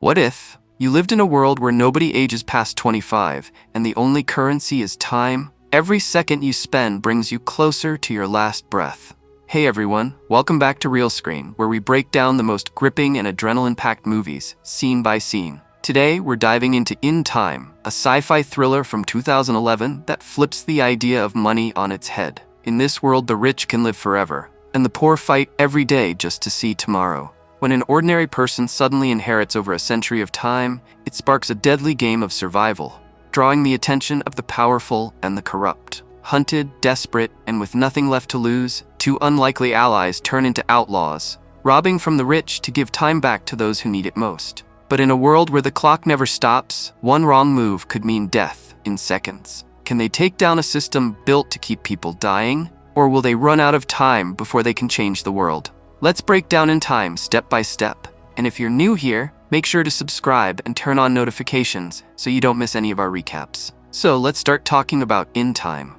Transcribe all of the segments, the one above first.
What if you lived in a world where nobody ages past 25 and the only currency is time? Every second you spend brings you closer to your last breath. Hey everyone, welcome back to Real Screen, where we break down the most gripping and adrenaline-packed movies, scene by scene. Today, we're diving into In Time, a sci-fi thriller from 2011 that flips the idea of money on its head. In this world, the rich can live forever, and the poor fight every day just to see tomorrow. When an ordinary person suddenly inherits over a century of time, it sparks a deadly game of survival, drawing the attention of the powerful and the corrupt. Hunted, desperate, and with nothing left to lose, two unlikely allies turn into outlaws, robbing from the rich to give time back to those who need it most. But in a world where the clock never stops, one wrong move could mean death in seconds. Can they take down a system built to keep people dying? Or will they run out of time before they can change the world? Let's break down In Time step by step. And if you're new here, make sure to subscribe and turn on notifications so you don't miss any of our recaps. So let's start talking about In Time.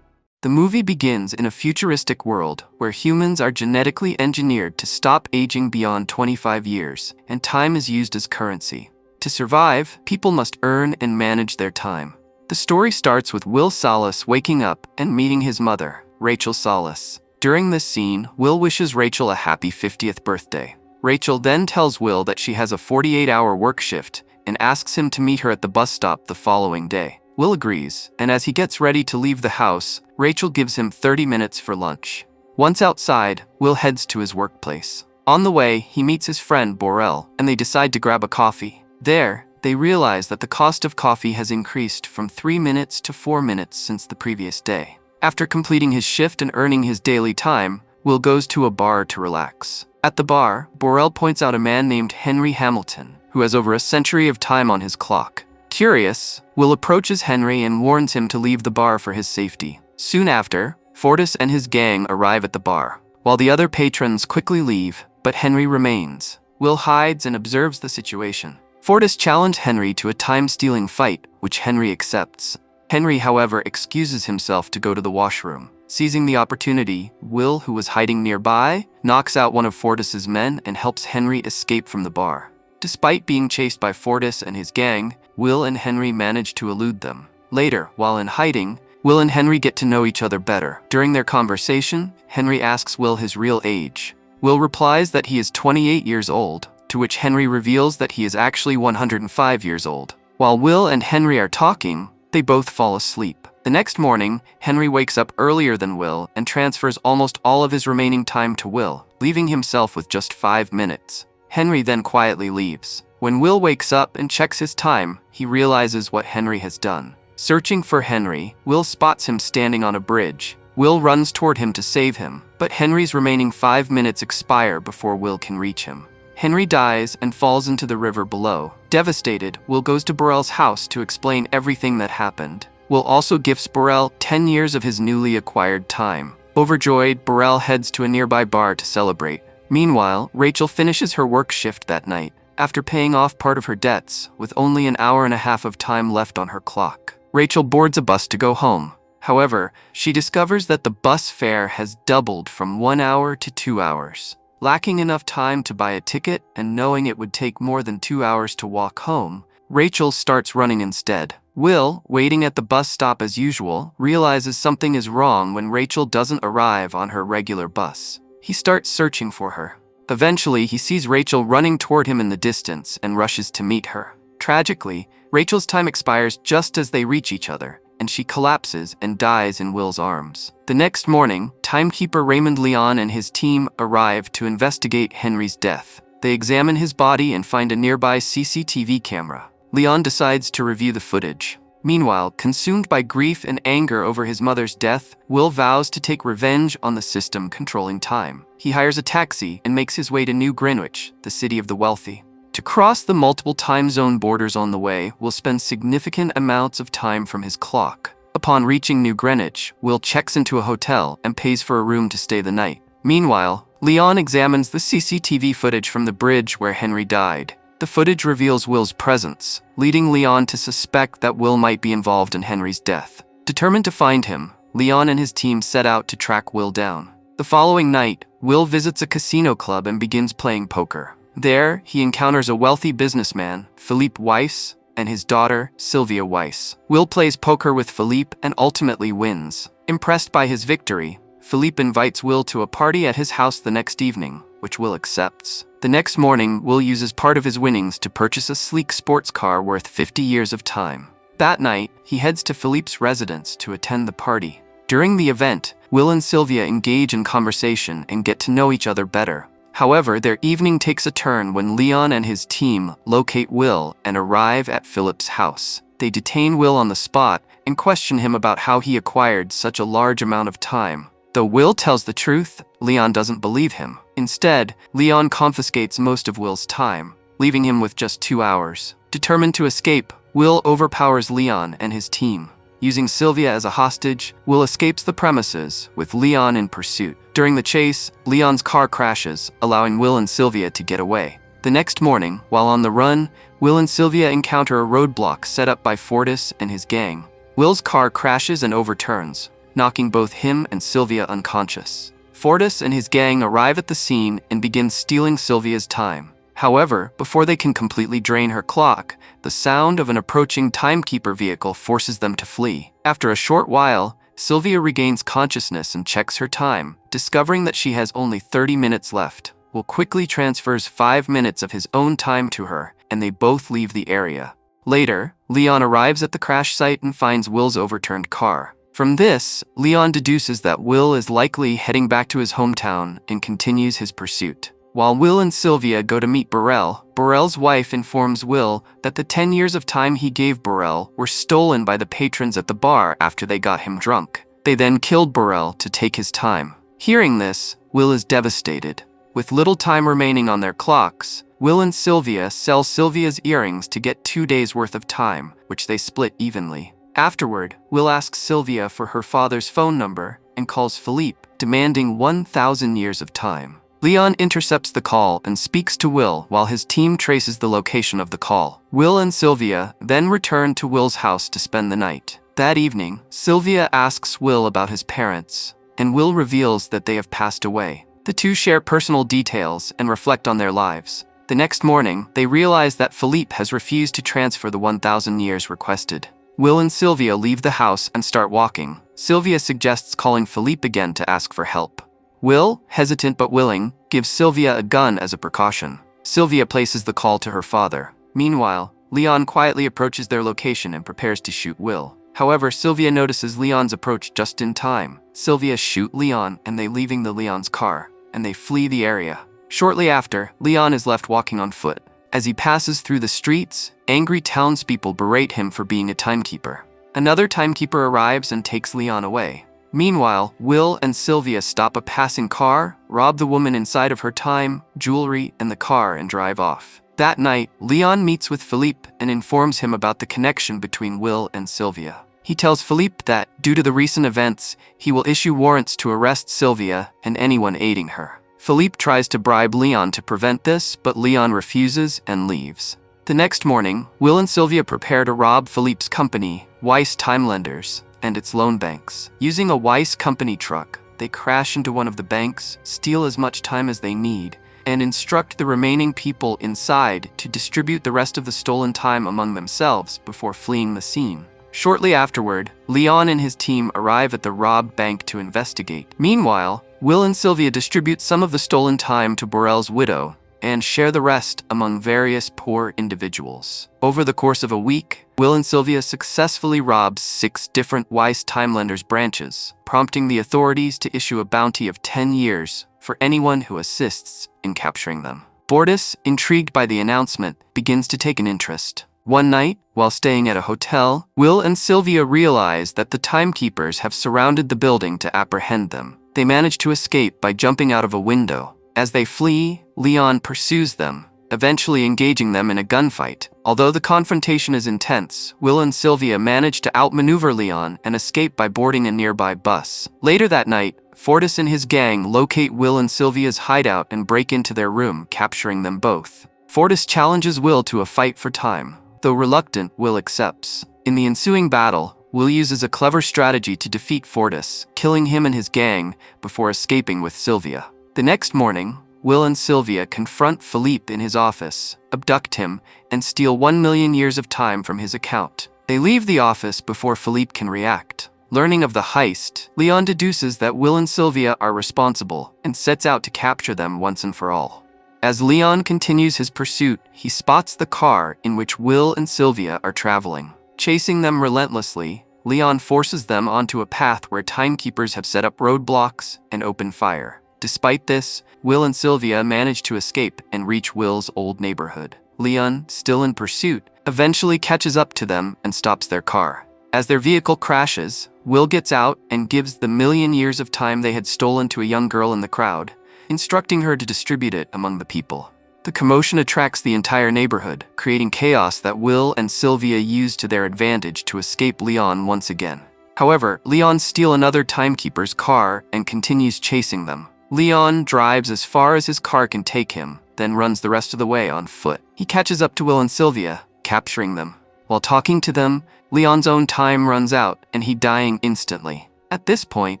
The movie begins in a futuristic world where humans are genetically engineered to stop aging beyond 25 years, and time is used as currency. To survive, people must earn and manage their time. The story starts with Will Salas waking up and meeting his mother, Rachel Salas. During this scene, Will wishes Rachel a happy 50th birthday. Rachel then tells Will that she has a 48-hour work shift and asks him to meet her at the bus stop the following day. Will agrees, and as he gets ready to leave the house, Rachel gives him 30 minutes for lunch. Once outside, Will heads to his workplace. On the way, he meets his friend Borel, and they decide to grab a coffee. There, they realize that the cost of coffee has increased from 3 minutes to 4 minutes since the previous day. After completing his shift and earning his daily time, Will goes to a bar to relax. At the bar, Borel points out a man named Henry Hamilton, who has over a century of time on his clock. Curious, Will approaches Henry and warns him to leave the bar for his safety. Soon after, Fortis and his gang arrive at the bar, while the other patrons quickly leave, but Henry remains. Will hides and observes the situation. Fortis challenges Henry to a time-stealing fight, which Henry accepts. Henry, however, excuses himself to go to the washroom. Seizing the opportunity, Will, who was hiding nearby, knocks out one of Fortis's men and helps Henry escape from the bar. Despite being chased by Fortis and his gang, Will and Henry manage to elude them. Later, while in hiding, Will and Henry get to know each other better. During their conversation, Henry asks Will his real age. Will replies that he is 28 years old, to which Henry reveals that he is actually 105 years old. While Will and Henry are talking, they both fall asleep. The next morning, Henry wakes up earlier than Will and transfers almost all of his remaining time to Will, leaving himself with just 5 minutes. Henry then quietly leaves. When Will wakes up and checks his time, he realizes what Henry has done. Searching for Henry, Will spots him standing on a bridge. Will runs toward him to save him, but Henry's remaining 5 minutes expire before Will can reach him. Henry dies and falls into the river below. Devastated, Will goes to Borel's house to explain everything that happened. Will also gifts Borel 10 years of his newly acquired time. Overjoyed, Borel heads to a nearby bar to celebrate. Meanwhile, Rachel finishes her work shift that night, after paying off part of her debts, with only an hour and a half of time left on her clock. Rachel boards a bus to go home. However, she discovers that the bus fare has doubled from 1 hour to 2 hours. Lacking enough time to buy a ticket and knowing it would take more than 2 hours to walk home, Rachel starts running instead. Will, waiting at the bus stop as usual, realizes something is wrong when Rachel doesn't arrive on her regular bus. He starts searching for her. Eventually, he sees Rachel running toward him in the distance and rushes to meet her. Tragically, Rachel's time expires just as they reach each other, and she collapses and dies in Will's arms. The next morning, timekeeper Raymond Leon and his team arrive to investigate Henry's death. They examine his body and find a nearby CCTV camera. Leon decides to review the footage. Meanwhile, consumed by grief and anger over his mother's death, Will vows to take revenge on the system controlling time. He hires a taxi and makes his way to New Greenwich, the city of the wealthy. To cross the multiple time zone borders on the way, Will spend significant amounts of time from his clock. Upon reaching New Greenwich, Will checks into a hotel and pays for a room to stay the night. Meanwhile, Leon examines the CCTV footage from the bridge where Henry died. The footage reveals Will's presence, leading Leon to suspect that Will might be involved in Henry's death. Determined to find him, Leon and his team set out to track Will down. The following night, Will visits a casino club and begins playing poker. There, he encounters a wealthy businessman, Philippe Weiss, and his daughter, Sylvia Weiss. Will plays poker with Philippe and ultimately wins. Impressed by his victory, Philippe invites Will to a party at his house the next evening, which Will accepts. The next morning, Will uses part of his winnings to purchase a sleek sports car worth 50 years of time. That night, he heads to Philippe's residence to attend the party. During the event, Will and Sylvia engage in conversation and get to know each other better. However, their evening takes a turn when Leon and his team locate Will and arrive at Philippe's house. They detain Will on the spot and question him about how he acquired such a large amount of time. Though Will tells the truth, Leon doesn't believe him. Instead, Leon confiscates most of Will's time, leaving him with just 2 hours. Determined to escape, Will overpowers Leon and his team. Using Sylvia as a hostage, Will escapes the premises, with Leon in pursuit. During the chase, Leon's car crashes, allowing Will and Sylvia to get away. The next morning, while on the run, Will and Sylvia encounter a roadblock set up by Fortis and his gang. Will's car crashes and overturns, knocking both him and Sylvia unconscious. Fortis and his gang arrive at the scene and begin stealing Sylvia's time. However, before they can completely drain her clock, the sound of an approaching timekeeper vehicle forces them to flee. After a short while, Sylvia regains consciousness and checks her time, discovering that she has only 30 minutes left. Will quickly transfers 5 minutes of his own time to her, and they both leave the area. Later, Leon arrives at the crash site and finds Will's overturned car. From this, Leon deduces that Will is likely heading back to his hometown and continues his pursuit. While Will and Sylvia go to meet Burrell, Burrell's wife informs Will that the 10 years of time he gave Burrell were stolen by the patrons at the bar after they got him drunk. They then killed Burrell to take his time. Hearing this, Will is devastated. With little time remaining on their clocks, Will and Sylvia sell Sylvia's earrings to get 2 days' worth of time, which they split evenly. Afterward, Will asks Sylvia for her father's phone number and calls Philippe, demanding 1,000 years of time. Leon intercepts the call and speaks to Will while his team traces the location of the call. Will and Sylvia then return to Will's house to spend the night. That evening, Sylvia asks Will about his parents, and Will reveals that they have passed away. The two share personal details and reflect on their lives. The next morning, they realize that Philippe has refused to transfer the 1,000 years requested. Will and Sylvia leave the house and start walking. Sylvia suggests calling Philippe again to ask for help. Will, hesitant but willing, gives Sylvia a gun as a precaution. Sylvia places the call to her father. Meanwhile, Leon quietly approaches their location and prepares to shoot Will. However, Sylvia notices Leon's approach just in time. Sylvia shoots Leon and they leaving the Leon's car, and they flee the area. Shortly after, Leon is left walking on foot. As he passes through the streets, angry townspeople berate him for being a timekeeper. Another timekeeper arrives and takes Leon away. Meanwhile, Will and Sylvia stop a passing car, rob the woman inside of her time, jewelry, and the car and drive off. That night, Leon meets with Philippe and informs him about the connection between Will and Sylvia. He tells Philippe that, due to the recent events, he will issue warrants to arrest Sylvia and anyone aiding her. Philippe tries to bribe Leon to prevent this, but Leon refuses and leaves. The next morning, Will and Sylvia prepare to rob Philippe's company, Weiss Time Lenders, and its loan banks. Using a Weiss company truck, they crash into one of the banks, steal as much time as they need, and instruct the remaining people inside to distribute the rest of the stolen time among themselves before fleeing the scene. Shortly afterward, Leon and his team arrive at the robbed bank to investigate. Meanwhile, Will and Sylvia distribute some of the stolen time to Burrell's widow and share the rest among various poor individuals. Over the course of a week, Will and Sylvia successfully robbed 6 different Weiss Time Lenders branches, prompting the authorities to issue a bounty of 10 years for anyone who assists in capturing them. Fortis, intrigued by the announcement, begins to take an interest. One night, while staying at a hotel, Will and Sylvia realize that the timekeepers have surrounded the building to apprehend them. They manage to escape by jumping out of a window. As they flee, Leon pursues them, eventually engaging them in a gunfight. Although the confrontation is intense, Will and Sylvia manage to outmaneuver Leon and escape by boarding a nearby bus. Later that night, Fortis and his gang locate Will and Sylvia's hideout and break into their room, capturing them both. Fortis challenges Will to a fight for time. Though reluctant, Will accepts. In the ensuing battle, Will uses a clever strategy to defeat Fortis, killing him and his gang before escaping with Sylvia. The next morning, Will and Sylvia confront Philippe in his office, abduct him, and steal 1 million years of time from his account. They leave the office before Philippe can react. Learning of the heist, Leon deduces that Will and Sylvia are responsible and sets out to capture them once and for all. As Leon continues his pursuit, he spots the car in which Will and Sylvia are traveling. Chasing them relentlessly, Leon forces them onto a path where timekeepers have set up roadblocks and open fire. Despite this, Will and Sylvia manage to escape and reach Will's old neighborhood. Leon, still in pursuit, eventually catches up to them and stops their car. As their vehicle crashes, Will gets out and gives the million years of time they had stolen to a young girl in the crowd, instructing her to distribute it among the people. The commotion attracts the entire neighborhood, creating chaos that Will and Sylvia use to their advantage to escape Leon once again. However, Leon steals another timekeeper's car and continues chasing them. Leon drives as far as his car can take him, then runs the rest of the way on foot. He catches up to Will and Sylvia, capturing them. While talking to them, Leon's own time runs out and he dying instantly. At this point,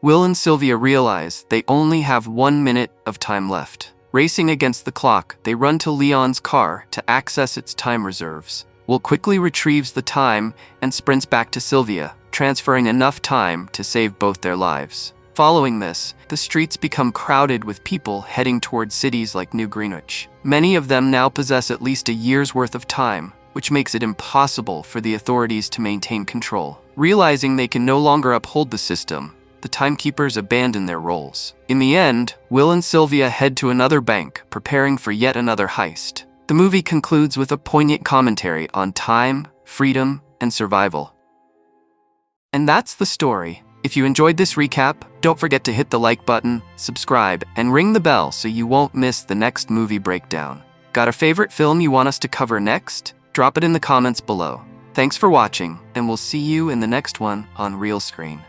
Will and Sylvia realize they only have 1 minute of time left. Racing against the clock, they run to Leon's car to access its time reserves. Will quickly retrieves the time and sprints back to Sylvia, transferring enough time to save both their lives. Following this, the streets become crowded with people heading towards cities like New Greenwich. Many of them now possess at least a year's worth of time, which makes it impossible for the authorities to maintain control. Realizing they can no longer uphold the system, the timekeepers abandon their roles. In the end, Will and Sylvia head to another bank, preparing for yet another heist. The movie concludes with a poignant commentary on time, freedom, and survival. And that's the story. If you enjoyed this recap, don't forget to hit the like button, subscribe, and ring the bell so you won't miss the next movie breakdown. Got a favorite film you want us to cover next? Drop it in the comments below. Thanks for watching, and we'll see you in the next one on Real Screen.